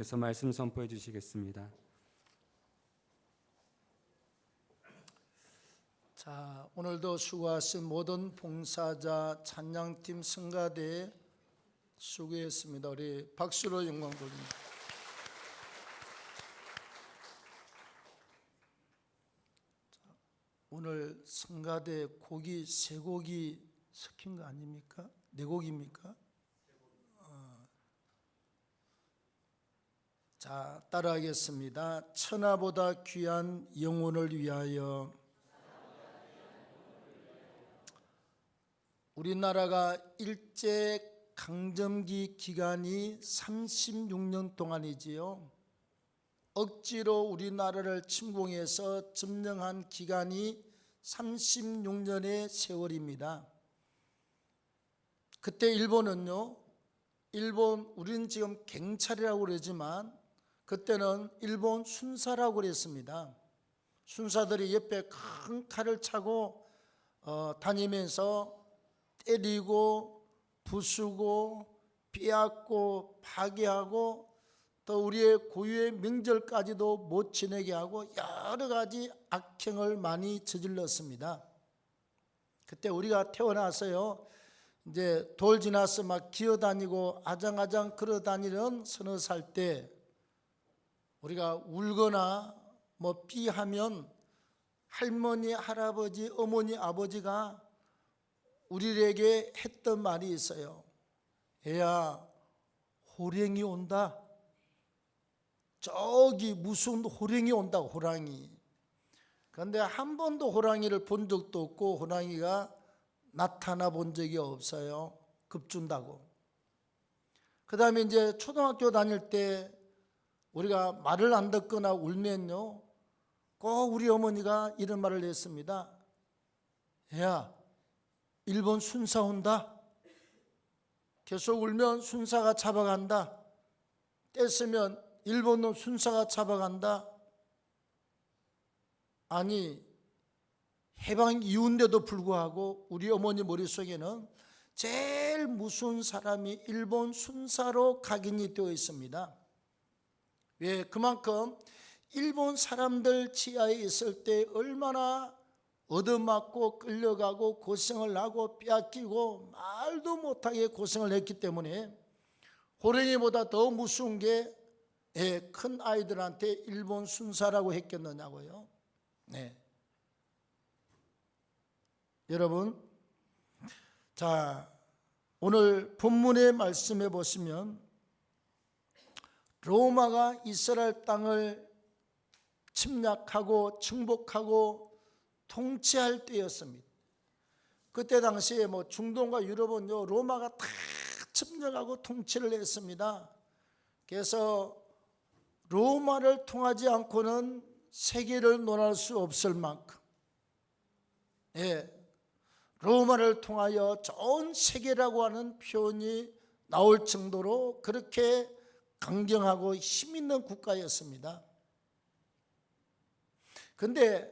그래서 말씀 선포해 주시겠습니다. 자, 오늘도 수고하신 모든 봉사자 찬양팀 성가대에 수고했습니다. 우리 박수로 영광 돌립니다. 오늘 성가대 곡이 세 곡이 섞인 거 아닙니까? 네 곡입니까? 자, 따라하겠습니다. 천하보다 귀한 영혼을 위하여. 우리나라가 일제 강점기 기간이 36년 동안이지요. 억지로 우리나라를 침공해서 점령한 기간이 36년의 세월입니다. 그때 일본은요, 우리는 지금 경찰이라고 그러지만 그때는 일본 순사라고 그랬습니다. 순사들이 옆에 큰 칼을 차고 다니면서 때리고 부수고 빼앗고 파괴하고 또 우리의 고유의 명절까지도 못 지내게 하고 여러 가지 악행을 많이 저질렀습니다. 그때 우리가 태어나서요, 이제 돌 지나서 막 기어다니고 아장아장 걸어다니는 서너 살 때 우리가 울거나 뭐 삐하면 할머니, 할아버지, 어머니, 아버지가 우리에게 했던 말이 있어요. 애야, 호랭이 온다. 저기 무슨 호랭이 온다, 호랑이. 그런데 한 번도 호랑이를 본 적도 없고 호랑이가 나타나 본 적이 없어요. 급준다고. 그 다음에 이제 초등학교 다닐 때 우리가 말을 안 듣거나 울면요, 꼭 우리 어머니가 이런 말을 했습니다. 애야, 일본 순사 온다. 계속 울면 순사가 잡아간다. 떼쓰면 일본은 순사가 잡아간다. 아니, 해방 이후인데도 불구하고 우리 어머니 머릿속에는 제일 무서운 사람이 일본 순사로 각인이 되어 있습니다. 왜? 그만큼 일본 사람들 지하에 있을 때 얼마나 얻어맞고 끌려가고 고생을 하고 빼앗기고 말도 못하게 고생을 했기 때문에 호랭이보다 더 무서운 게 큰 아이들한테 일본 순사라고 했겠느냐고요. 네. 여러분, 자, 오늘 본문의 말씀해 보시면 로마가 이스라엘 땅을 침략하고 정복하고 통치할 때였습니다. 그때 당시에 뭐 중동과 유럽은요, 로마가 다 침략하고 통치를 했습니다. 그래서 로마를 통하지 않고는 세계를 논할 수 없을 만큼, 로마를 통하여 전 세계라고 하는 표현이 나올 정도로 그렇게 강경하고 힘 있는 국가였습니다. 그런데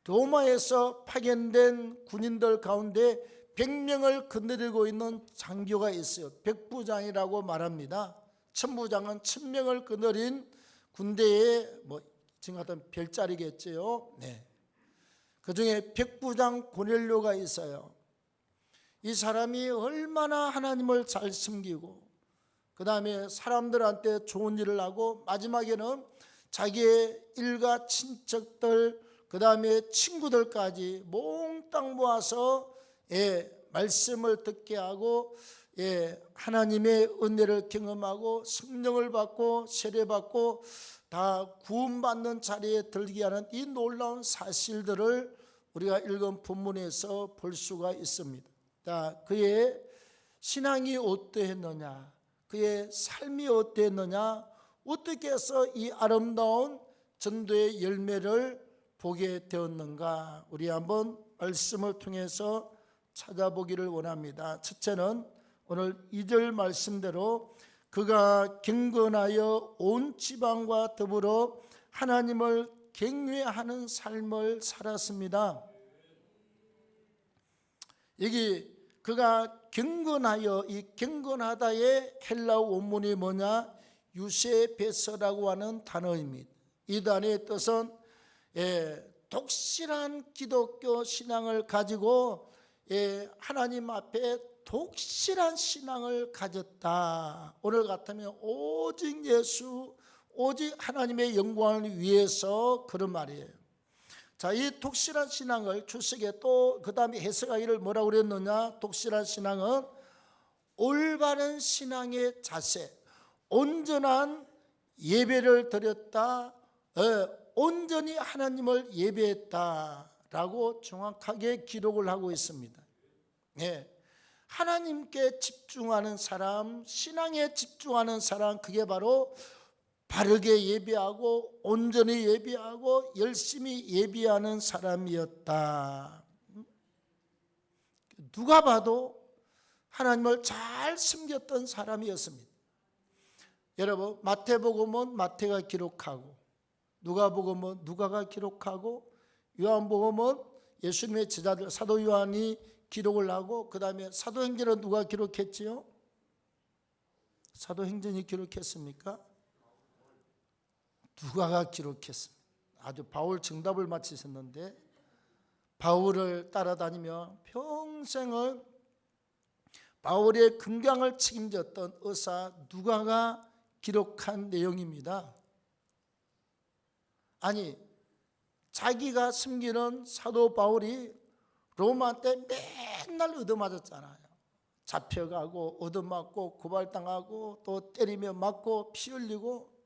로마에서 파견된 군인들 가운데 100명을 거느리고 있는 장교가 있어요. 백부장이라고 말합니다. 천부장은 1000명을 거느린 군대의 뭐 지금 같은 별자리겠죠. 네. 그 중에 백부장 고넬료가 있어요. 이 사람이 얼마나 하나님을 잘 섬기고 그 다음에 사람들한테 좋은 일을 하고 마지막에는 자기의 일가 친척들 그 다음에 친구들까지 몽땅 모아서 말씀을 듣게 하고 하나님의 은혜를 경험하고 성령을 받고 세례받고 다 구원받는 자리에 들게 하는 이 놀라운 사실들을 우리가 읽은 본문에서 볼 수가 있습니다. 자, 그의 신앙이 어떠했느냐, 그의 삶이 어떠했느냐, 어떻게 해서 이 아름다운 전도의 열매를 보게 되었는가, 우리 한번 말씀을 통해서 찾아보기를 원합니다. 첫째는 오늘 2절 말씀대로 그가 경건하여 온 지방과 더불어 하나님을 경외하는 삶을 살았습니다. 여기 그가 경건하여, 이 경건하다의 헬라어 원문이 뭐냐, 유세베서라고 하는 단어입니다. 이 단어의 뜻은 독실한 기독교 신앙을 가지고 하나님 앞에 독실한 신앙을 가졌다. 오늘 같으면 오직 예수, 오직 하나님의 영광을 위해서 그런 말이에요. 자, 이 독실한 신앙을 주석에 또 그 다음에 해석하기를 뭐라고 그랬느냐? 독실한 신앙은 올바른 신앙의 자세, 온전한 예배를 드렸다, 온전히 하나님을 예배했다라고 정확하게 기록을 하고 있습니다. 하나님께 집중하는 사람, 신앙에 집중하는 사람, 그게 바로 바르게 예배하고 온전히 예배하고 열심히 예배하는 사람이었다. 누가 봐도 하나님을 잘 섬겼던 사람이었습니다. 여러분, 마태복음은 마태가 기록하고, 누가복음은 누가가 기록하고, 요한복음은 예수님의 제자들 사도 요한이 기록을 하고, 그 다음에 사도행전은 누가 기록했지요? 사도행전이 기록했습니까? 누가가 기록했습니다. 아주 바울 정답을 맞히셨는데, 바울을 따라다니며 평생을 바울의 건강을 책임졌던 의사 누가가 기록한 내용입니다. 아니, 자기가 섬기는 사도 바울이 로마 때 맨날 얻어맞았잖아요. 잡혀가고 얻어맞고 고발당하고 또 때리며 맞고 피 흘리고.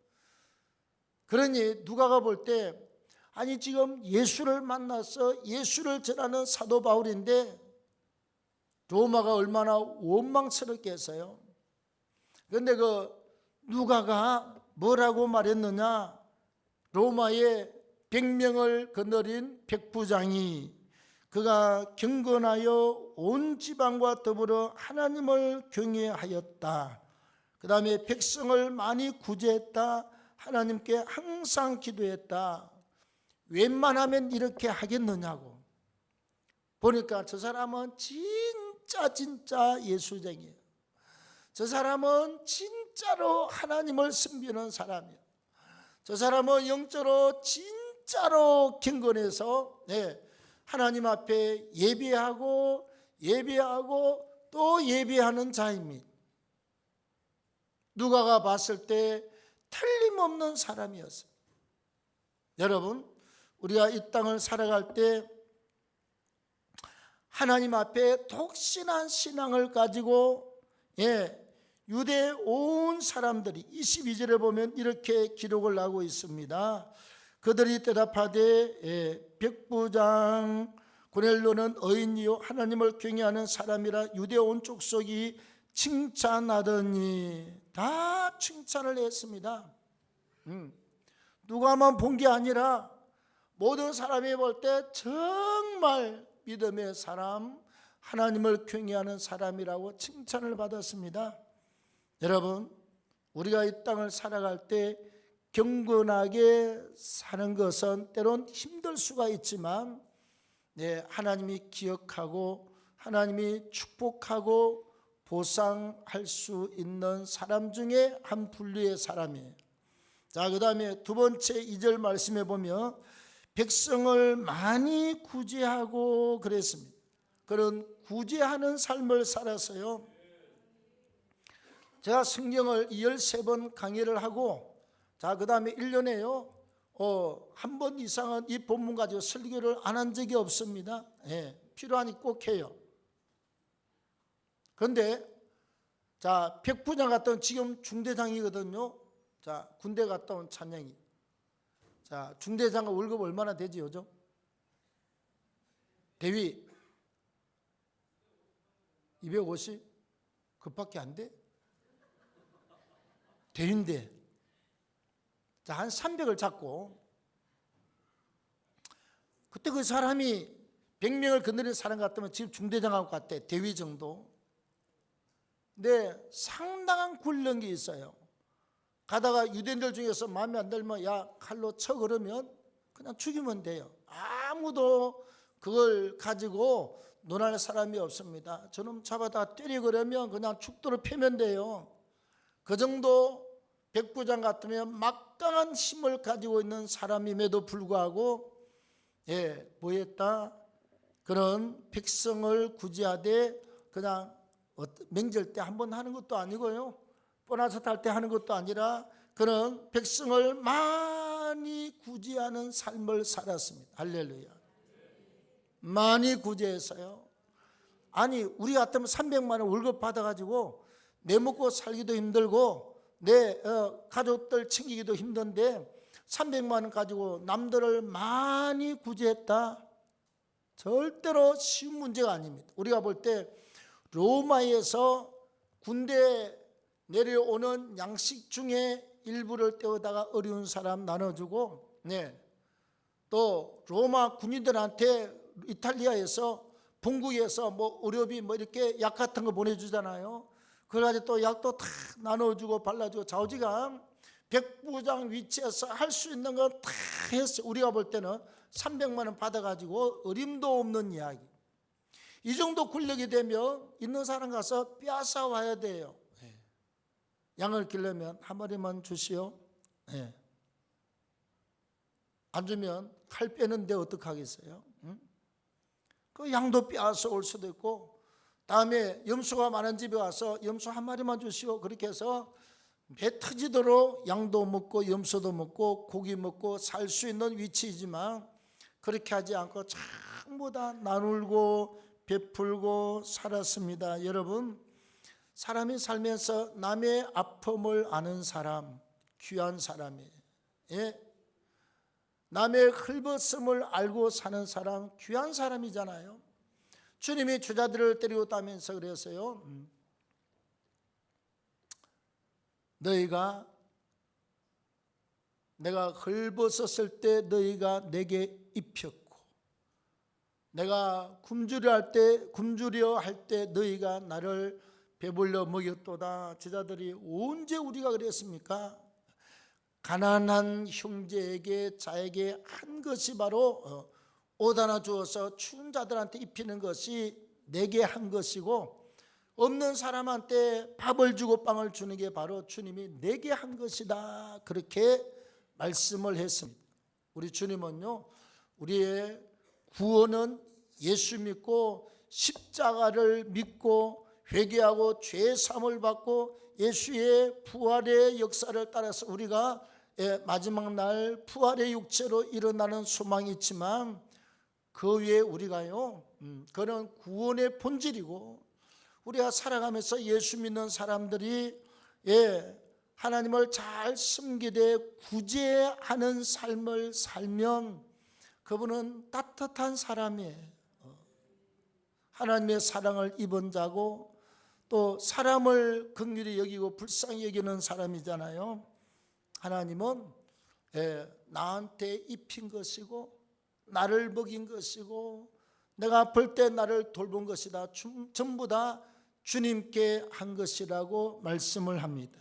그러니 누가가 볼 때, 아니 지금 예수를 만나서 예수를 전하는 사도 바울인데 로마가 얼마나 원망스럽겠어요. 그런데 그 누가가 뭐라고 말했느냐? 로마의 100명을 거느린 백부장이 그가 경건하여 온 지방과 더불어 하나님을 경외하였다. 그 다음에 백성을 많이 구제했다. 하나님께 항상 기도했다. 웬만하면 이렇게 하겠느냐고. 보니까 저 사람은 진짜 예수쟁이에요. 저 사람은 진짜로 하나님을 섬기는 사람이에요. 저 사람은 영적으로 진짜로 경건해서 하나님 앞에 예배하고 또 예배하는 자입니다. 누가가 봤을 때 틀림없는 사람이었어요. 여러분, 우리가 이 땅을 살아갈 때 하나님 앞에 독신한 신앙을 가지고 유대 온 사람들이 22절에 보면 이렇게 기록을 하고 있습니다. 그들이 대답하되 백부장 고넬료는 의인이요 하나님을 경외하는 사람이라 유대 온 족속이 칭찬하더니. 다 칭찬을 했습니다. 누가만 본 게 아니라 모든 사람이 볼 때 정말 믿음의 사람, 하나님을 경외하는 사람이라고 칭찬을 받았습니다. 여러분, 우리가 이 땅을 살아갈 때 경건하게 사는 것은 때론 힘들 수가 있지만 하나님이 기억하고 하나님이 축복하고 보상할 수 있는 사람 중에 한 분류의 사람이에요. 자, 그 다음에 두 번째 2절 말씀해 보면 백성을 많이 구제하고 그랬습니다. 그런 구제하는 삶을 살았어요. 제가 성경을 13번 강의를 하고, 자, 그 다음에 1년에요 한 번 이상은 이 본문 가지고 설교를 안 한 적이 없습니다. 필요하니 꼭 해요. 그런데 자, 백부장 갔다 온 지금 중대장이거든요. 자, 군대 갔다 온 찬양이. 자, 중대장 월급 얼마나 되지 요즘? 대위 250? 그밖에 안 돼? 대위인데. 자, 한 300을 잡고, 그때 그 사람이 100명을 거느린 사람 같으면 지금 중대장하고 같대. 대위 정도. 근데 상당한 군령이 있어요. 가다가 유대인들 중에서 마음에 안 들면 야 칼로 쳐 그러면 그냥 죽이면 돼요. 아무도 그걸 가지고 논할 사람이 없습니다. 저놈 잡아다 때리 그러면 그냥 죽도록 패면 돼요. 그 정도 백부장 같으면 막강한 힘을 가지고 있는 사람임에도 불구하고 뭐했다? 그런 백성을 구제하되 그냥 맹절 때 한 번 하는 것도 아니고요, 보너스 탈 때 하는 것도 아니라 그런 백성을 많이 구제하는 삶을 살았습니다. 할렐루야. 많이 구제했어요. 아니 우리 같으면 300만 원 월급 받아가지고 내 먹고 살기도 힘들고 내 가족들 챙기기도 힘든데 300만 원 가지고 남들을 많이 구제했다? 절대로 쉬운 문제가 아닙니다. 우리가 볼 때 로마에서 군대 내려오는 양식 중에 일부를 떼어다가 어려운 사람 나눠주고, 또 로마 군인들한테 이탈리아에서 본국에서 뭐 의료비 뭐 이렇게 약 같은 거 보내주잖아요. 그걸 가지고 또 약도 다 나눠주고 발라주고 좌우지간 백부장 위치에서 할 수 있는 건 다 했어요. 우리가 볼 때는 300만 원 받아가지고 어림도 없는 이야기. 이 정도 권력이 되면 있는 사람 가서 빼앗아 와야 돼요. 양을 기르면 한 마리만 주시오. 안 주면 칼 빼는데 어떡하겠어요? 그 양도 빼앗아 올 수도 있고, 다음에 염소가 많은 집에 와서 염소 한 마리만 주시오. 그렇게 해서 배 터지도록 양도 먹고 염소도 먹고 고기 먹고 살 수 있는 위치이지만 그렇게 하지 않고 전부 다 나누고 베풀고 살았습니다. 여러분, 사람이 살면서 남의 아픔을 아는 사람 귀한 사람이에요. 남의 흙벗음을 알고 사는 사람 귀한 사람이잖아요. 주님이 주자들을 데리고 다면서 그랬어요. 너희가 내가 헐벗었을 때 너희가 내게 입혔고, 내가 굶주려 할 때 너희가 나를 배불려 먹였도다. 주자들이 언제 우리가 그랬습니까? 가난한 형제에게 자에게 한 것이 바로 옷 하나 주어서 추운 자들한테 입히는 것이 내게 한 것이고, 없는 사람한테 밥을 주고 빵을 주는 게 바로 주님이 내게 한 것이다. 그렇게 말씀을 했습니다. 우리 주님은요, 우리의 구원은 예수 믿고 십자가를 믿고 회개하고 죄 사함을 받고 예수의 부활의 역사를 따라서 우리가 마지막 날 부활의 육체로 일어나는 소망이 있지만, 그 위에 우리가요, 그런 구원의 본질이고, 우리가 살아가면서 예수 믿는 사람들이 하나님을 잘 섬기되 구제하는 삶을 살면 그분은 따뜻한 사람이에요. 하나님의 사랑을 입은 자고 또 사람을 긍휼히 여기고 불쌍히 여기는 사람이잖아요. 하나님은 나한테 입힌 것이고 나를 먹인 것이고 내가 아플 때 나를 돌본 것이다. 전부 다 주님께 한 것이라고 말씀을 합니다.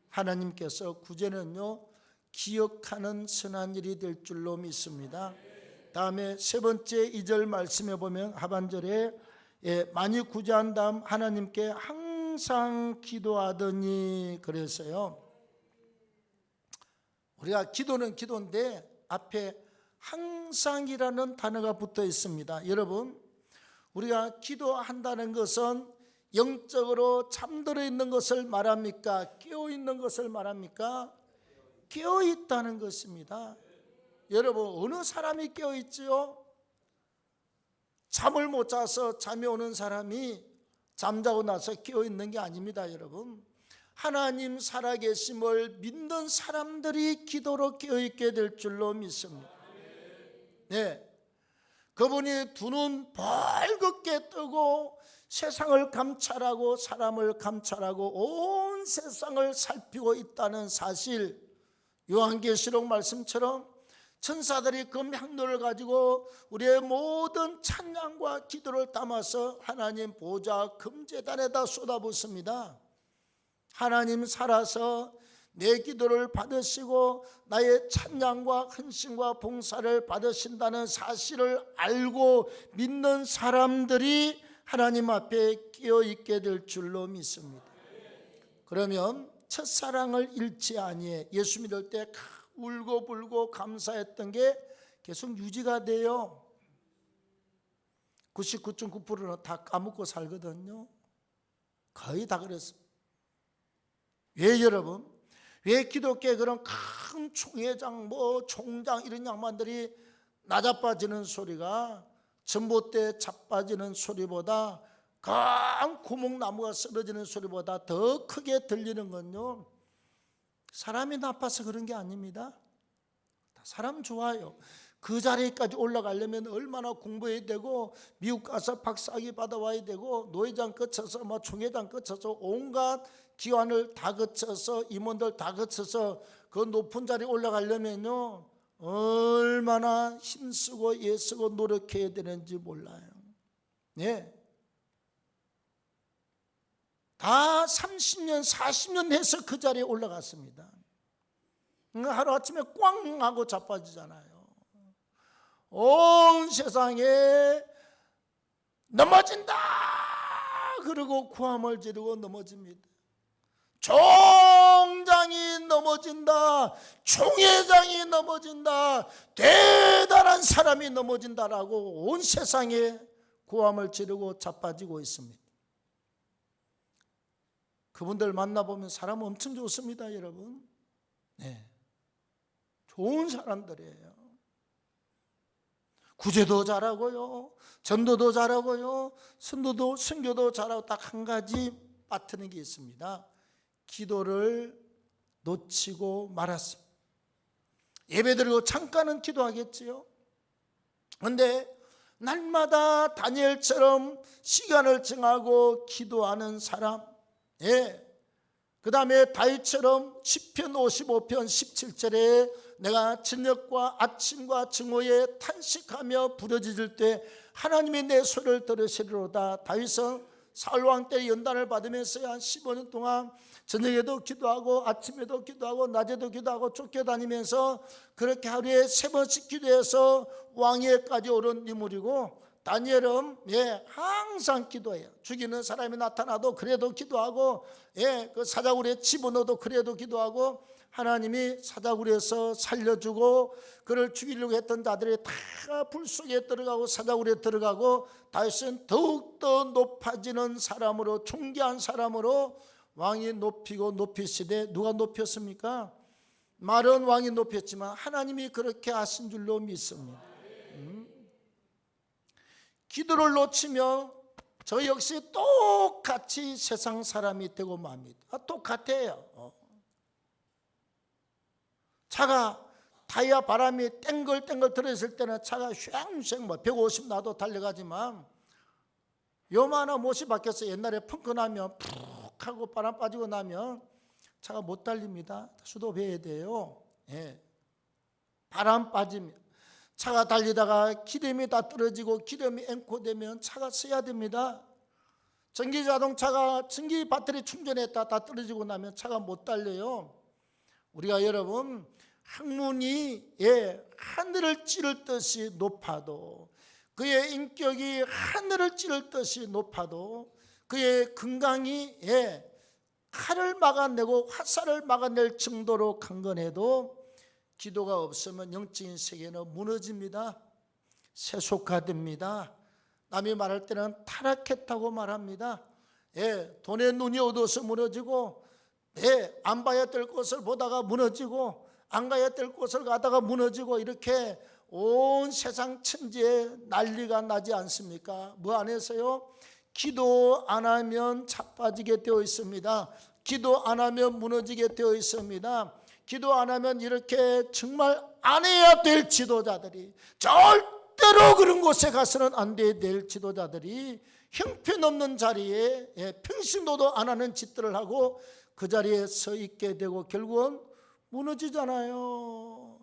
하나님께서 구제는요, 기억하는 선한 일이 될 줄로 믿습니다. 다음에 세 번째 2절 말씀해 보면 하반절에 많이 구제한 다음 하나님께 항상 기도하더니 그랬어요. 우리가 기도는 기도인데 앞에 항상이라는 단어가 붙어 있습니다. 여러분, 우리가 기도한다는 것은 영적으로 잠들어 있는 것을 말합니까? 깨어 있는 것을 말합니까? 깨어 있다는 것입니다. 여러분, 어느 사람이 깨어 있지요? 잠을 못 자서 잠이 오는 사람이 잠자고 나서 깨어 있는 게 아닙니다. 여러분, 하나님 살아계심을 믿는 사람들이 기도로 깨어 있게 될 줄로 믿습니다. 그분이 두 눈 벌겋게 뜨고 세상을 감찰하고 사람을 감찰하고 온 세상을 살피고 있다는 사실, 요한계시록 말씀처럼 천사들이 그 향로를 가지고 우리의 모든 찬양과 기도를 담아서 하나님 보좌 금제단에다 쏟아붓습니다. 하나님 살아서 내 기도를 받으시고 나의 찬양과 헌신과 봉사를 받으신다는 사실을 알고 믿는 사람들이 하나님 앞에 끼어 있게 될 줄로 믿습니다. 그러면 첫사랑을 잃지 아니해. 예수 믿을 때 울고 불고 감사했던 게 계속 유지가 돼요. 99.9%는 다 까먹고 살거든요. 거의 다 그랬습니다. 왜 여러분? 왜 기독교의 그런 큰 총회장, 총장 이런 양반들이 나자빠지는 소리가 전봇대 자빠지는 소리보다 큰 구멍나무가 쓰러지는 소리보다 더 크게 들리는 건요, 사람이 나빠서 그런 게 아닙니다. 사람 좋아요. 그 자리까지 올라가려면 얼마나 공부해야 되고 미국 가서 박사학위 받아와야 되고 노회장 거쳐서 총회장 거쳐서 온갖 기관을 다 거쳐서 임원들 다 거쳐서 그 높은 자리에 올라가려면요 얼마나 힘쓰고 애쓰고 노력해야 되는지 몰라요. 예. 다 30년 40년 해서 그 자리에 올라갔습니다. 하루아침에 꽝 하고 자빠지잖아요. 온 세상에 넘어진다 그러고 구함을 지르고 넘어집니다. 총장이 넘어진다, 총회장이 넘어진다, 대단한 사람이 넘어진다라고 온 세상에 구함을 지르고 자빠지고 있습니다. 그분들 만나보면 사람 엄청 좋습니다, 여러분. 네, 좋은 사람들이에요. 구제도 잘하고요, 전도도 잘하고요, 선교도 잘하고 딱 한 가지 빠뜨리는 게 있습니다. 기도를 놓치고 말았습니다. 예배드리고 잠깐은 기도하겠지요. 그런데 날마다 다니엘처럼 시간을 정하고 기도하는 사람, 그 다음에 다윗처럼 시편 55편 17절에 내가 저녁과 아침과 정오에 탄식하며 부르짖을 때 하나님이 내 소리를 들으시리로다. 다윗은 사울왕 때 연단을 받으면서 한 15년 동안 저녁에도 기도하고 아침에도 기도하고 낮에도 기도하고 쫓겨다니면서 그렇게 하루에 3번씩 기도해서 왕위에까지 오른 인물이고, 다니엘은 항상 기도해요. 죽이는 사람이 나타나도 그래도 기도하고, 그 사자굴에 집어넣어도 그래도 기도하고, 하나님이 사자굴에서 살려주고 그를 죽이려고 했던 자들이 다 불 속에 들어가고 사자굴에 들어가고, 다윗은 더욱더 높아지는 사람으로, 존귀한 사람으로 왕이 높이고 높이시되, 누가 높였습니까? 말은 왕이 높였지만 하나님이 그렇게 하신 줄로 믿습니다. 기도를 놓치면 저 역시 똑같이 세상 사람이 되고 맙니다. 똑같아요. 차가 타이어 바람이 땡글땡글 들어있을 때는 차가 쉥쉥 150 나도 달려가지만, 요만한 못이 박혀서 옛날에 펑크 나면 푹 하고 바람 빠지고 나면 차가 못 달립니다. 수도해야 돼요. 바람 빠지면 차가 달리다가 기름이 다 떨어지고 기름이 앵코되면 차가 써야 됩니다. 전기자동차가 전기 배터리 충전했다 다 떨어지고 나면 차가 못 달려요. 우리가 여러분, 학문이 하늘을 찌를 듯이 높아도, 그의 인격이 하늘을 찌를 듯이 높아도, 그의 건강이 칼을 막아내고 화살을 막아낼 정도로 강건해도 기도가 없으면 영적인 세계는 무너집니다. 세속화됩니다. 남이 말할 때는 타락했다고 말합니다. 돈에 눈이 어두워서 무너지고, 안 봐야 될 곳을 보다가 무너지고, 안 가야 될 곳을 가다가 무너지고, 이렇게 온 세상 천지에 난리가 나지 않습니까? 뭐 안에서요? 기도 안 하면 자빠지게 되어 있습니다. 기도 안 하면 무너지게 되어 있습니다. 기도 안 하면 이렇게 정말 안 해야 될 지도자들이, 절대로 그런 곳에 가서는 안 돼야 될 지도자들이 형편없는 자리에 평신도도 안 하는 짓들을 하고 그 자리에 서 있게 되고 결국은 무너지잖아요.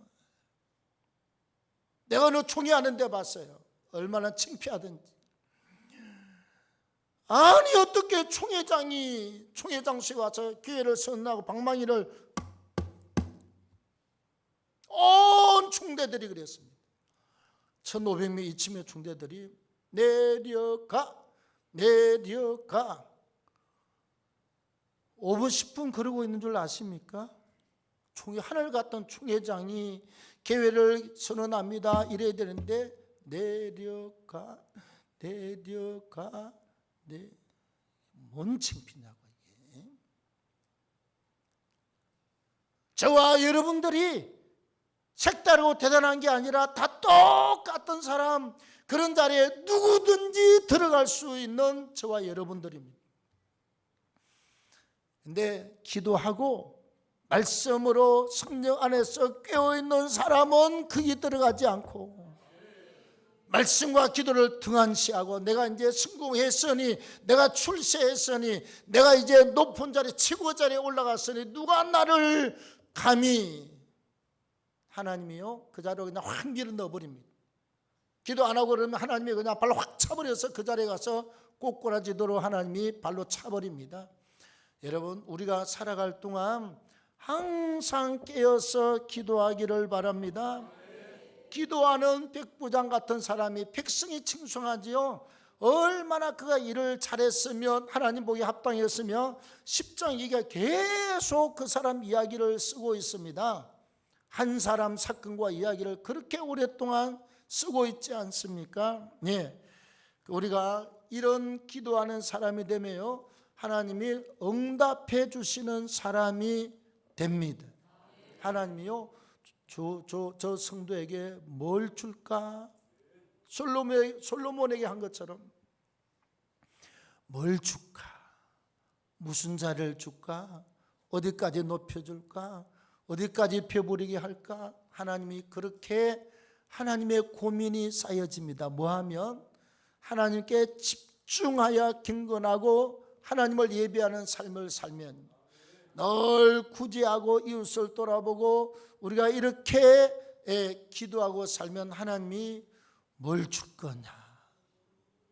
내가 어느 총회하는 데 봤어요. 얼마나 창피하든지. 아니 어떻게 총회장실에 와서 교회를 선언하고 방망이를, 온 총대들이 그랬습니다. 1500명 이쯤의 총대들이 내려가 5분 10분 그러고 있는 줄 아십니까? 하늘 같은 총회장이 개회를 선언합니다. 이래야 되는데 내려가 뭔 창피냐고 이게. 저와 여러분들이 색다르고 대단한 게 아니라 다 똑같은 사람, 그런 자리에 누구든지 들어갈 수 있는 저와 여러분들입니다. 근데 기도하고 말씀으로 성령 안에서 깨어있는 사람은 거기 들어가지 않고, 말씀과 기도를 등한시하고 내가 이제 성공했으니, 내가 출세했으니, 내가 이제 높은 자리 최고 자리에 올라갔으니 누가 나를 감히, 하나님이요 그 자리로 그냥 확 밀어 넣어버립니다. 기도 안 하고 그러면 하나님이 그냥 발로 확 차버려서 그 자리에 가서 꼬꾸라지도록 하나님이 발로 차버립니다. 여러분, 우리가 살아갈 동안 항상 깨어서 기도하기를 바랍니다. 기도하는 백부장 같은 사람이 백성이 칭송하지요. 얼마나 그가 일을 잘했으면, 하나님 보기에 합당했으면 10장 얘기가 계속 그 사람 이야기를 쓰고 있습니다. 한 사람 사건과 이야기를 그렇게 오랫동안 쓰고 있지 않습니까? 예. 우리가 이런 기도하는 사람이 되면요, 하나님이 응답해 주시는 사람이 됩니다. 하나님이요, 저 성도에게 뭘 줄까? 솔로몬에게 한 것처럼 뭘 줄까? 무슨 자리를 줄까? 어디까지 높여줄까? 어디까지 펴부리게 할까? 하나님이 그렇게, 하나님의 고민이 쌓여집니다. 뭐하면? 하나님께 집중하여 경건하고 하나님을 예배하는 삶을 살면, 늘 구제하고 이웃을 돌아보고 우리가 이렇게 기도하고 살면 하나님이 뭘 줄 거냐,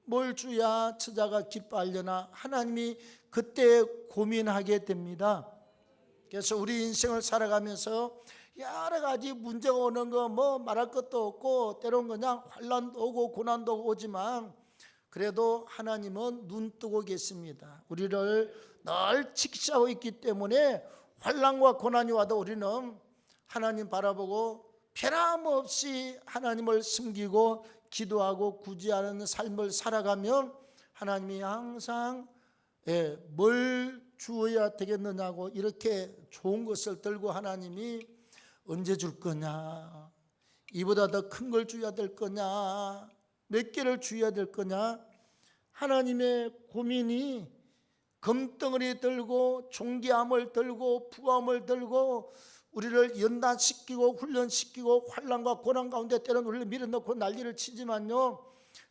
뭘 주야 처자가 기뻐하려나, 하나님이 그때 고민하게 됩니다. 그래서 우리 인생을 살아가면서 여러 가지 문제가 오는 거 뭐 말할 것도 없고, 때로는 그냥 환난도 오고 고난도 오지만 그래도 하나님은 눈 뜨고 계십니다. 우리를 늘 지키시고 있기 때문에 환난과 고난이 와도 우리는 하나님 바라보고 변함없이 하나님을 숨기고 기도하고 구제하는 삶을 살아가면 하나님이 항상 뭘 주어야 되겠느냐고 이렇게 좋은 것을 들고 하나님이 언제 줄 거냐, 이보다 더 큰 걸 줘야 될 거냐, 몇 개를 줘야 될 거냐, 하나님의 고민이 금덩어리 들고 존귀함을 들고 부함을 들고 우리를 연단시키고 훈련시키고 환난과 고난 가운데 때로는 우리를 밀어넣고 난리를 치지만요,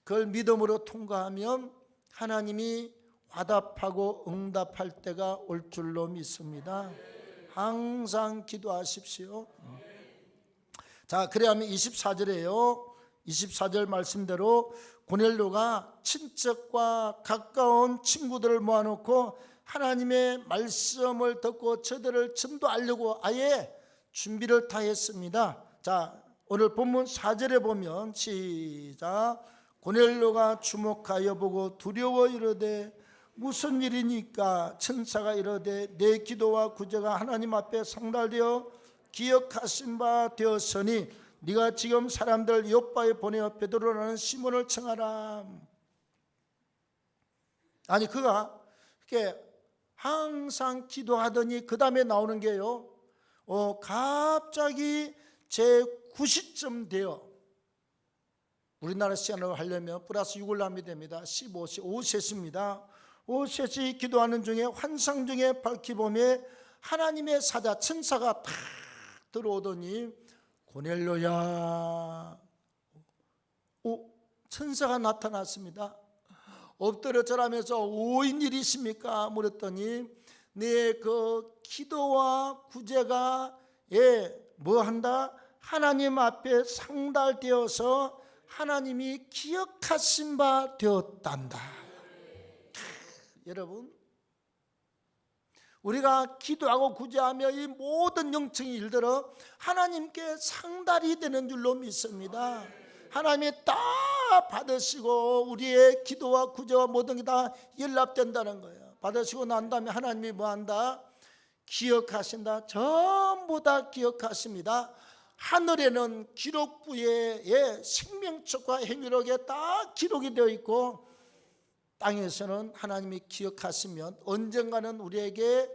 그걸 믿음으로 통과하면 하나님이 화답하고 응답할 때가 올 줄로 믿습니다. 항상 기도하십시오. 자, 그래야면 24절에요 24절 말씀대로 고넬료가 친척과 가까운 친구들을 모아놓고 하나님의 말씀을 듣고 저들을 전도하려고 아예 준비를 다 했습니다. 자, 오늘 본문 4절에 보면 시작. 고넬료가 주목하여 보고 두려워 이르되 무슨 일이니까? 천사가 이르되 내 기도와 구제가 하나님 앞에 상달되어 기억하신 바 되었으니 네가 지금 사람들 요빠에 보내어 베드로라는 시몬을 청하라. 아니, 그가 이렇게 항상 기도하더니 그 다음에 나오는 게요, 갑자기 제 9시쯤 되어, 우리나라 시간으로 하려면 플러스 6을 하면 됩니다. 15시, 5셋입니다. 5셋이 기도하는 중에 환상 중에 밝히 보매 하나님의 사자 천사가 탁 들어오더니 고넬료야, 천사가 나타났습니다. 엎드려 절하면서 오인 일이십니까? 물었더니 네 그 기도와 구제가 뭐 한다? 하나님 앞에 상달되어서 하나님이 기억하신 바 되었단다. 여러분, 우리가 기도하고 구제하며 이 모든 영적인 일들은 하나님께 상달이 되는 줄로 믿습니다. 하나님이 다 받으시고 우리의 기도와 구제와 모든 게 다 연락된다는 거예요. 받으시고 난 다음에 하나님이 뭐한다? 기억하신다. 전부 다 기억하십니다. 하늘에는 기록부에 생명책과 행위록에 다 기록이 되어 있고, 땅에서는 하나님이 기억하시면 언젠가는 우리에게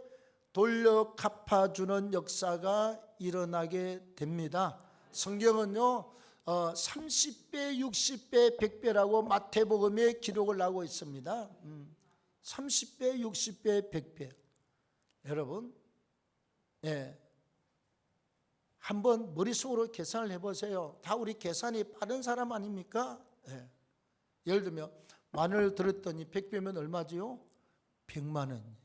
돌려 갚아주는 역사가 일어나게 됩니다. 성경은요 30배, 60배, 100배라고 마태복음에 기록을 하고 있습니다. 30배, 60배, 100배. 여러분, 한번 머릿속으로 계산을 해보세요. 다 우리 계산이 빠른 사람 아닙니까? 예를 들면 마늘 들었더니 100배면 얼마지요? 100만 원.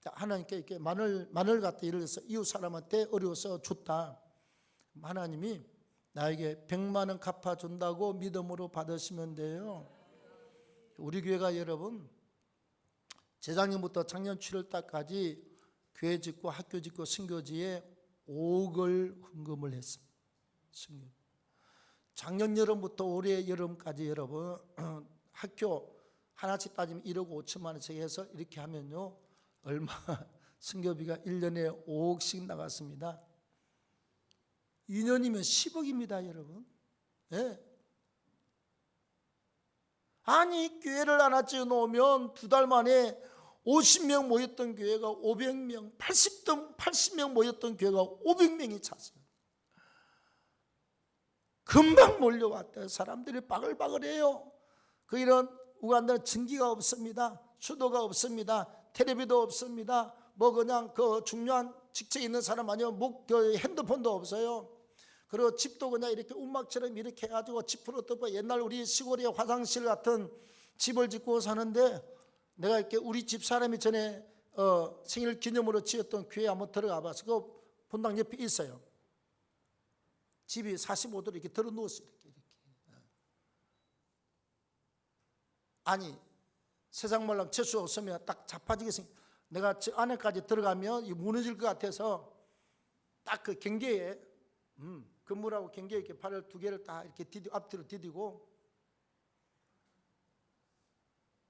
하나님께 이렇게 마늘 갖다 예를 들어서 이웃 사람한테 어려워서 줬다. 하나님이 나에게 100만 원 갚아준다고 믿음으로 받으시면 돼요. 우리 교회가 여러분 재작년부터 작년 7월달까지 교회 짓고 학교 짓고 선교지에 5억을 헌금을 했습니다. 작년 여름부터 올해 여름까지 여러분 학교 하나씩 따지면 1억 5천만 원씩 해서 이렇게 하면요 얼마 선교비가 1년에 5억씩 나갔습니다. 2년이면 10억입니다 여러분. 아니 교회를 하나 지어 놓으면 2달 만에 50명 모였던 교회가 500명, 80명 모였던 교회가 500명이 찼어요. 금방 몰려왔대요. 사람들이 바글바글해요. 그 이런 우간다는 전기가 없습니다. 수도가 없습니다. 텔레비도 없습니다. 뭐 그냥 그 중요한 직책에 있는 사람 아니면 그 핸드폰도 없어요. 그리고 집도 그냥 이렇게 운막처럼 이렇게 해가지고 집으로 덮어. 옛날 우리 시골에 화장실 같은 집을 짓고 사는데 내가 이렇게 우리 집 사람이 전에 생일 기념으로 지었던 교회 한번 들어가 봐서 그 본당 옆에 있어요. 집이 45도로 이렇게 들어 누웠어요. 이렇게. 아니 세상 말로 재수 없으면 딱 자빠지게 생겨. 내가 저 안에까지 들어가면 무너질 것 같아서 딱 그 경계에 근무라고 경계에 이렇게 발을 2개를 딱 이렇게 앞뒤로 디디고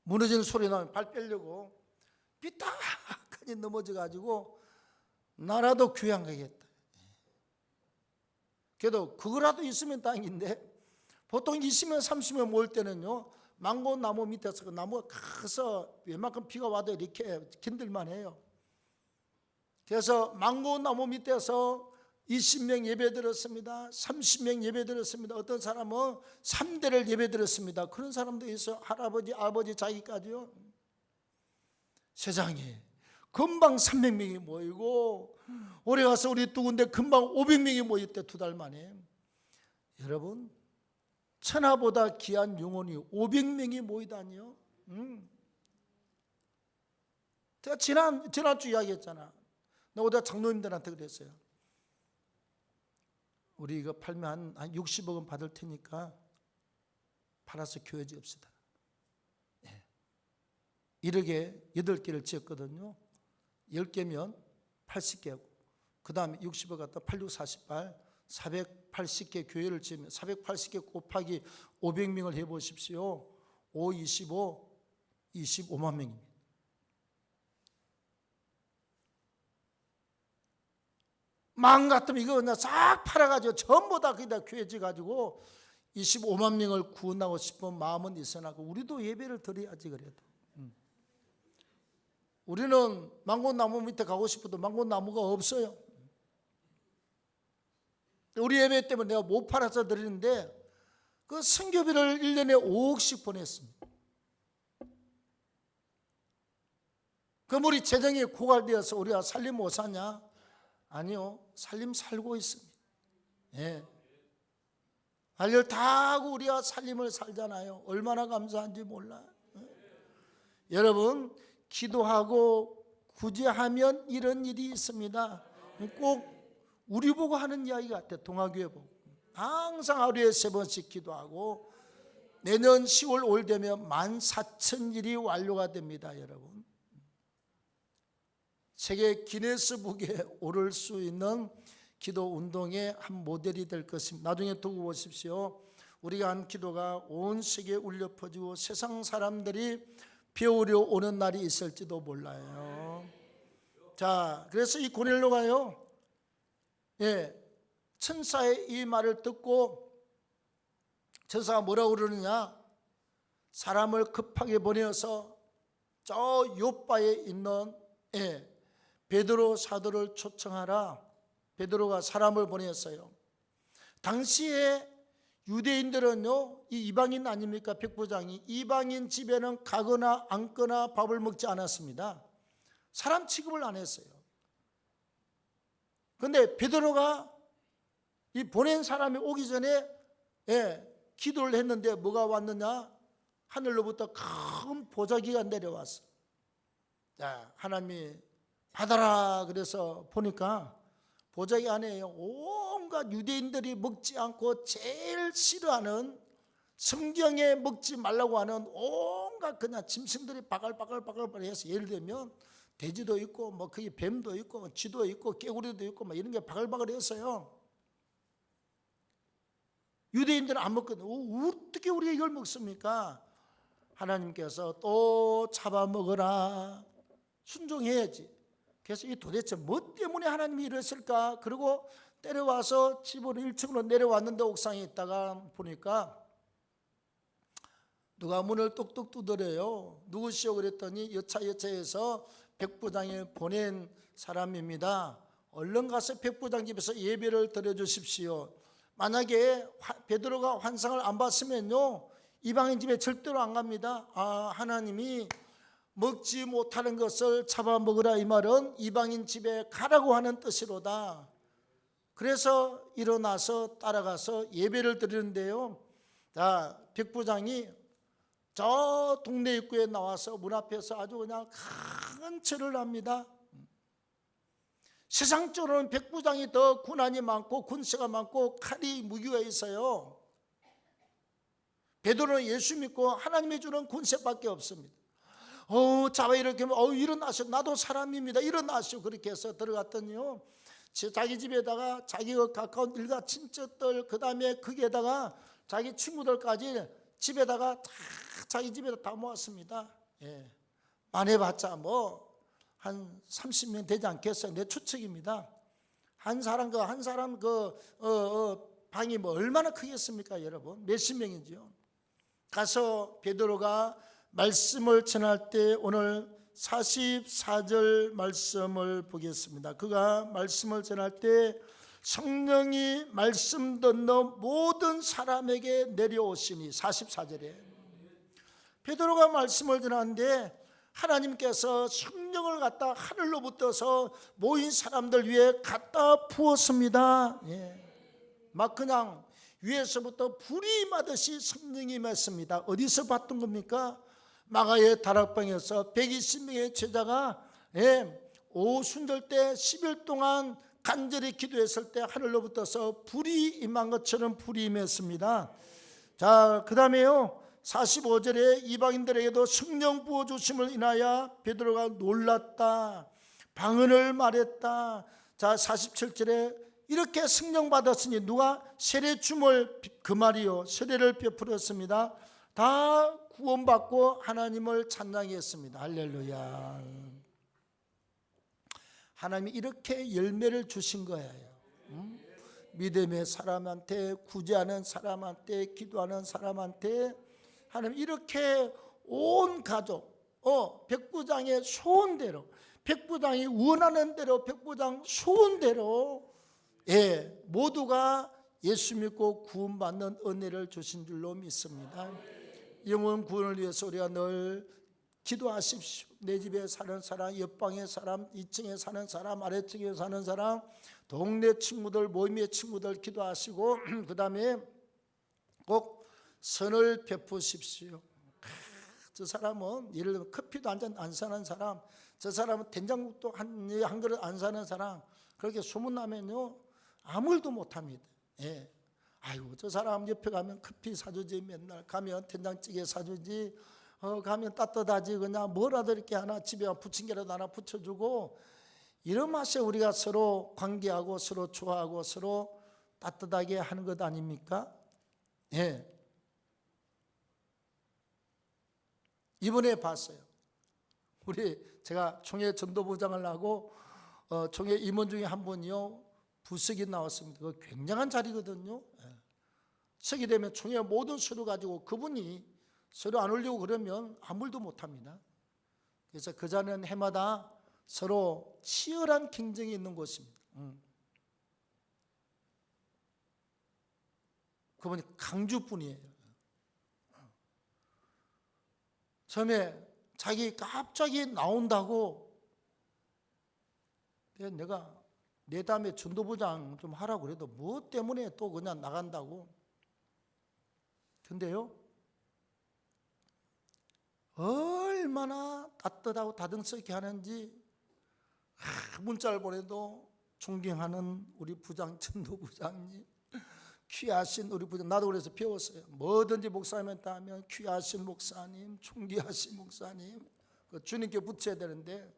무너지는 소리 나면 발 빼려고 삐딱하니 넘어져 가지고 나라도 교회 안 가겠다. 그래도 그거라도 있으면 다행인데 보통 20명 30명 모일 때는요 망고 나무 밑에서 그 나무가 커서 웬만큼 비가 와도 이렇게 견딜만 해요. 그래서 망고 나무 밑에서 20명 예배 드렸습니다. 30명 예배 드렸습니다. 어떤 사람은 3대를 예배 드렸습니다. 그런 사람도 있어요. 할아버지, 아버지, 자기까지요. 세상에 금방 300명이 모이고 올해 가서 우리 두 군데 금방 500명이 모였대 2달 만에. 여러분 천하보다 귀한 영혼이 500명이 모이다니요. 제가 지난주 이야기했잖아. 나 어디다 장로님들한테 그랬어요. 우리 이거 팔면 한 60억은 받을 테니까 팔아서 교회 지읍시다. 1억에 8개를 지었거든요. 10개면 80개고 그 다음에 60억 갖다 86, 48 480개 교회를 지으면 480개 곱하기 500명을 해보십시오. 5, 25, 25만 명입니다. 마음 같으면 이거 그냥 싹 팔아가지고 전부 다 거기다 교회 지어가지고 25만 명을 구원하고 싶은 마음은 있으나 우리도 예배를 드려야지. 그래도 우리는 망고나무 밑에 가고 싶어도 망고나무가 없어요. 우리 예배 때문에 내가 못 팔아서 드리는데 그 선교비를 1년에 5억씩 보냈습니다. 그럼 우리 재정이 고갈되어서 우리가 살림 못 사냐? 아니요, 살림 살고 있습니다. 할 일 다 하고 우리가 살림을 살잖아요. 얼마나 감사한지 몰라요. 여러분 기도하고 구제하면 이런 일이 있습니다. 꼭 우리 보고 하는 이야기 같아요. 동아교회 보고 항상 하루에 3번씩 기도하고 내년 10월 올 되면 14,000일이 완료가 됩니다. 여러분 세계 기네스북에 오를 수 있는 기도 운동의 한 모델이 될 것입니다. 나중에 두고 보십시오. 우리가 한 기도가 온 세계에 울려 퍼지고 세상 사람들이 배우려 오는 날이 있을지도 몰라요. 자, 그래서 이 고넬료가요, 천사의 이 말을 듣고 천사가 뭐라고 그러느냐, 사람을 급하게 보내어서 저 요바에 있는 베드로 사도를 초청하라. 베드로가 사람을 보냈어요. 당시에 유대인들은요, 이 이방인 아닙니까? 백부장이 이방인 집에는 가거나 앉거나 밥을 먹지 않았습니다. 사람 취급을 안 했어요. 그런데 베드로가 이 보낸 사람이 오기 전에 기도를 했는데 뭐가 왔느냐? 하늘로부터 큰 보자기가 내려왔어. 자, 하나님이 받아라 그래서 보니까 보자기 안에 온갖 유대인들이 먹지 않고 제일 싫어하는, 성경에 먹지 말라고 하는 온갖 그냥 짐승들이 바글바글 해서, 예를 들면 돼지도 있고 뭐 거기 뱀도 있고 쥐도 있고 깨구리도 있고 막 이런 게 바글바글했어요. 유대인들은 안 먹거든요. 어떻게 우리가 이걸 먹습니까? 하나님께서 또 잡아먹어라. 순종해야지. 그래서 이 도대체 뭐 때문에 하나님이 이랬을까? 그리고 때려와서 집으로 1층으로 내려왔는데 옥상에 있다가 보니까 누가 문을 똑똑 두드려요. 누구시오? 그랬더니 여차여차해서 백부장이 보낸 사람입니다. 얼른 가서 백부장 집에서 예배를 드려주십시오. 만약에 베드로가 환상을 안 봤으면요, 이방인 집에 절대로 안 갑니다. 하나님이 먹지 못하는 것을 잡아먹으라, 이 말은 이방인 집에 가라고 하는 뜻이로다. 그래서 일어나서 따라가서 예배를 드리는데요, 자, 백부장이 저 동네 입구에 나와서 문 앞에서 아주 그냥 큰 절을 합니다. 세상적으로는 백부장이 더 군한이 많고 군세가 많고 칼이 무기가 있어요. 베드로는 예수 믿고 하나님이 주는 군세밖에 없습니다. 자와 이렇게 일어나시오. 나도 사람입니다. 일어나시오. 그렇게 해서 들어갔더니요, 자기 집에다가 자기가 가까운 일가 친척들, 그 다음에 거기에다가 자기 친구들까지 집에다가 다 자기 집에다 다 모았습니다. 많이 봤자 뭐 한 30명 되지 않겠어요. 내 추측입니다. 한 사람 방이 뭐 얼마나 크겠습니까, 여러분? 몇십 명이지요. 가서 베드로가 말씀을 전할 때 오늘 44절 말씀을 보겠습니다. 그가 말씀을 전할 때 성령이 말씀 듣는 모든 사람에게 내려오시니, 44절에 베드로가 말씀을 전하는데 하나님께서 성령을 갖다 하늘로부터서 모인 사람들 위에 갖다 부었습니다. 막 그냥 위에서부터 불이 임하듯이 성령이 임했습니다. 어디서 봤던 겁니까? 마가의 다락방에서 120명의 제자가 오순절 때 10일 동안 간절히 기도했을 때 하늘로부터서 불이 임한 것처럼 불이 임했습니다. 자, 그 다음에요, 45절에 이방인들에게도 성령 부어주심을 인하여 베드로가 놀랐다, 방언을 말했다. 자, 47절에 이렇게 성령 받았으니 누가 세례춤을, 그 말이요, 세례를 베풀었습니다. 다 구원받고 하나님을 찬양했습니다. 할렐루야. 하나님이 이렇게 열매를 주신 거예요. 믿음의 사람한테, 구제하는 사람한테, 기도하는 사람한테 하나님 이렇게 온 가족, 백부장의 소원대로, 백부장이 원하는 대로, 백부장 소원대로 모두가 예수 믿고 구원받는 은혜를 주신 줄로 믿습니다. 영혼 구원을 위해서 우리가 늘 기도하십시오. 내 집에 사는 사람, 옆방에 사람, 2층에 사는 사람, 아래층에 사는 사람, 동네 친구들, 모임의 친구들 기도하시고 그 다음에 꼭 선을 베푸십시오. 저 사람은 예를 들면 커피도 한 잔 안 사는 사람, 저 사람은 된장국도 한 그릇 안 사는 사람, 그렇게 소문나면요 아무 일도 못합니다. 아이고 저 사람 옆에 가면 커피 사주지, 맨날 가면 된장찌개 사주지, 가면 따뜻하지, 그냥 뭐라도 이렇게 하나 집에 부침개라도 하나 붙여주고, 이런 맛에 우리가 서로 관계하고 서로 좋아하고 서로 따뜻하게 하는 것 아닙니까? 이번에 봤어요. 제가 총회 전도부장을 하고 총회 임원 중에 한 분이요, 부석이 나왔습니다. 그 굉장한 자리거든요. 서게 되면 총회 모든 서류 가지고 그분이 서류 안 올리고 그러면 아무 일도 못합니다. 그래서 그 자리는 해마다 서로 치열한 경쟁이 있는 곳입니다. 그분이 강주분이에요. 처음에 자기 갑자기 나온다고, 내가 내 다음에 전도부장 좀 하라고 그래도 뭐 때문에 또 그냥 나간다고. 근데요, 얼마나 따뜻하고 다듬스럽게 하는지, 문자를 보내도 존경하는 우리 부장, 전도부장님, 귀하신 우리 부장, 나도 그래서 배웠어요. 뭐든지 목사님한테 하면 귀하신 목사님, 존귀하신 목사님, 주님께 붙여야 되는데,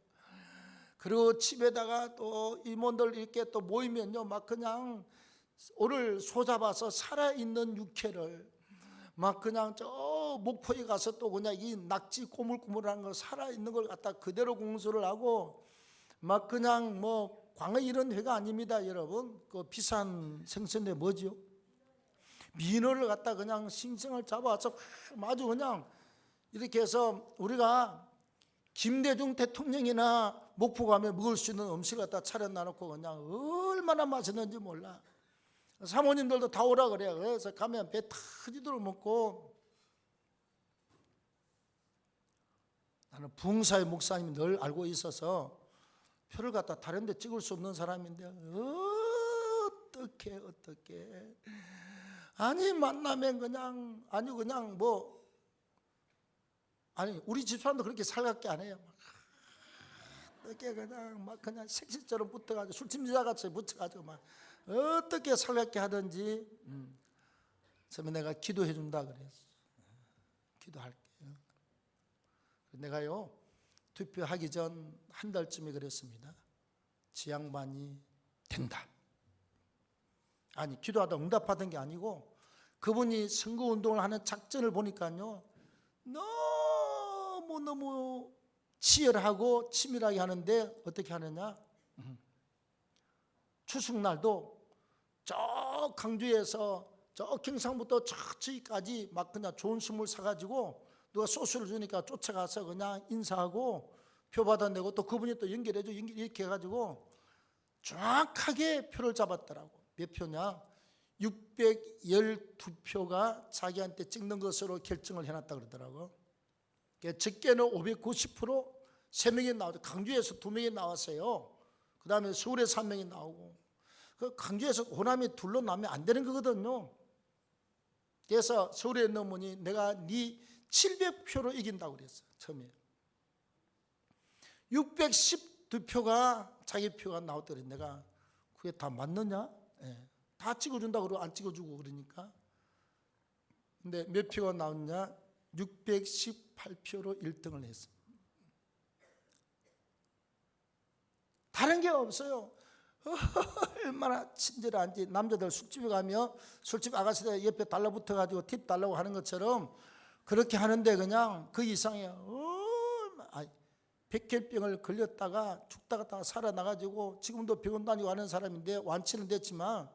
그리고 집에다가 또 임원들 이렇게 또 모이면요, 막 그냥 오늘 소잡아서 살아있는 육회를 막 그냥 저 목포에 가서 또 그냥 이 낙지 꼬물꼬물한 거 살아있는 걸 갖다 그대로 공수를 하고, 막 그냥 뭐 광어 이런 회가 아닙니다, 여러분. 그 비싼 생선회 뭐지요? 민어를 갖다 그냥 싱싱을 잡아서 아주 그냥 이렇게 해서, 우리가 김대중 대통령이나 목포 가면 먹을 수 있는 음식을 갖다 차려놔놓고 그냥 얼마나 맛있는지 몰라. 사모님들도 다 오라 그래요. 그래서 가면 배 터지도록 먹고, 나는 부흥사의 목사님이 늘 알고 있어서 표를 갖다 다른 데 찍을 수 없는 사람인데, 어떻게 아니 만나면 그냥 그냥 뭐, 아니 우리 집사람도 그렇게 살갑게 안 해요. 어떻게 그냥 막 그냥 색시처럼 붙어가지고 술집자같이 붙여가지고 막 어떻게 살갑게 하든지. 처음에 내가 기도해 준다 그랬어. 기도할게요. 내가요, 투표하기 전 한 달쯤에 그랬습니다. 지양반이 된다. 아니, 기도하다 응답받은 게 아니고, 그분이 선거운동을 하는 작전을 보니까요, 너무 치열하고 치밀하게 하는데, 어떻게 하느냐, 추석날도 저 강주에서 저 경상부터 저기까지 막 그냥 좋은 선물 사가지고 누가 소스를 주니까 쫓아가서 그냥 인사하고 표 받아내고, 또 그분이 또 연결해줘, 이렇게 해가지고 정확하게 표를 잡았더라고. 몇 표냐? 612표가 자기한테 찍는 것으로 결정을 해놨다 그러더라고. 적게는 590%, 3명이 나오죠. 강주에서 2명이 나왔어요. 그 다음에 서울에서 1명이 나오고, 그 강주에서 호남이 둘로 나면 안 되는 거거든요. 그래서 서울에 있는 분이 내가 네 700표로 이긴다고 그랬어. 처음에 612표가 자기 표가 나왔더니, 내가 그게 다 맞느냐? 다 찍어준다고 그러고 안 찍어주고 그러니까. 근데 몇 표가 나왔냐? 618표로 1등을 했어. 다른 게 없어요. 얼마나 친절한지. 남자들 술집에 가면 술집 아가씨들 옆에 달라붙어가지고 팁 달라고 하는 것처럼 그렇게 하는데, 그냥 그 이상이에요. 백혈병을 걸렸다가 죽다가 살아나가지고 지금도 병원 다니고 하는 사람인데, 완치는 됐지만,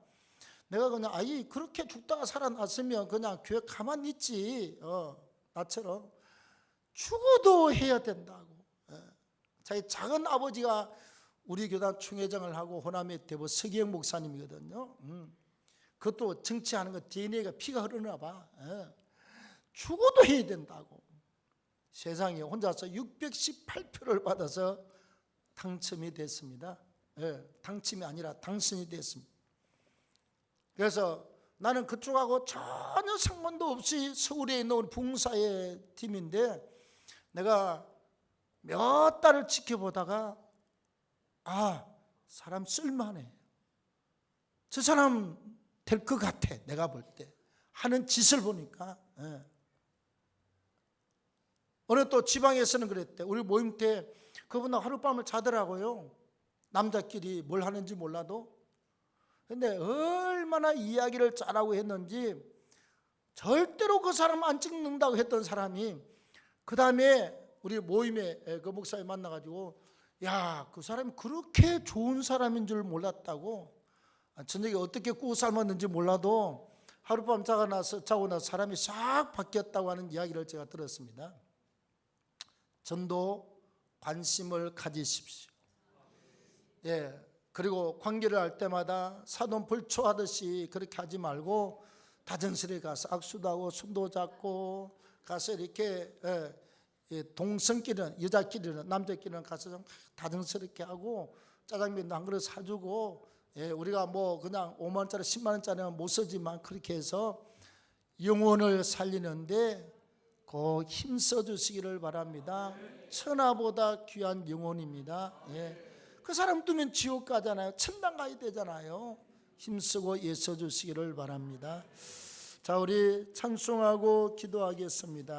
내가 그냥 그렇게 죽다가 살아났으면 그냥 교회 가만히 있지, 나처럼 죽어도 해야 된다고. 자기 작은 아버지가 우리 교단 총회장을 하고 호남의 대부 서기영 목사님이거든요. 그것도 정치하는 거 DNA가 피가 흐르나 봐. 죽어도 해야 된다고. 세상에 혼자서 618표를 받아서 당첨이 됐습니다. 당첨이 아니라 당선이 됐습니다. 그래서 나는 그쪽하고 전혀 상관도 없이 서울에 있는 우리 부흥사의 팀인데, 내가 몇 달을 지켜보다가 사람 쓸만해. 저 사람 될 것 같아. 내가 볼 때 하는 짓을 보니까. 어느 또 지방에서는 그랬대. 우리 모임 때 그분은 하룻밤을 자더라고요. 남자끼리 뭘 하는지 몰라도. 근데 얼마나 이야기를 잘하고 했는지, 절대로 그 사람 안 찍는다고 했던 사람이 그 다음에 우리 모임에 그 목사님 만나가지고, 야, 그 사람이 그렇게 좋은 사람인 줄 몰랐다고. 저녁에 어떻게 구워 삶았는지 몰라도 하룻밤 자고 나서 사람이 싹 바뀌었다고 하는 이야기를 제가 들었습니다. 전도 관심을 가지십시오. 예, 그리고 관계를 할 때마다 사돈불초하듯이 그렇게 하지 말고 다정스레 가서 악수도 하고 손도 잡고 가서 이렇게 동성끼리는, 여자끼리는, 남자끼리는 가서 좀 다정스럽게 하고 짜장면도 한 그릇 사주고, 우리가 뭐 그냥 5만 원짜리 10만 원짜리는 못 쓰지만 그렇게 해서 영혼을 살리는데 꼭 힘써 주시기를 바랍니다. 천하보다 귀한 영혼입니다. 그 사람 두면 지옥 가잖아요. 천당 가야 되잖아요. 힘쓰고 애써 주시기를 바랍니다. 자, 우리 찬송하고 기도하겠습니다.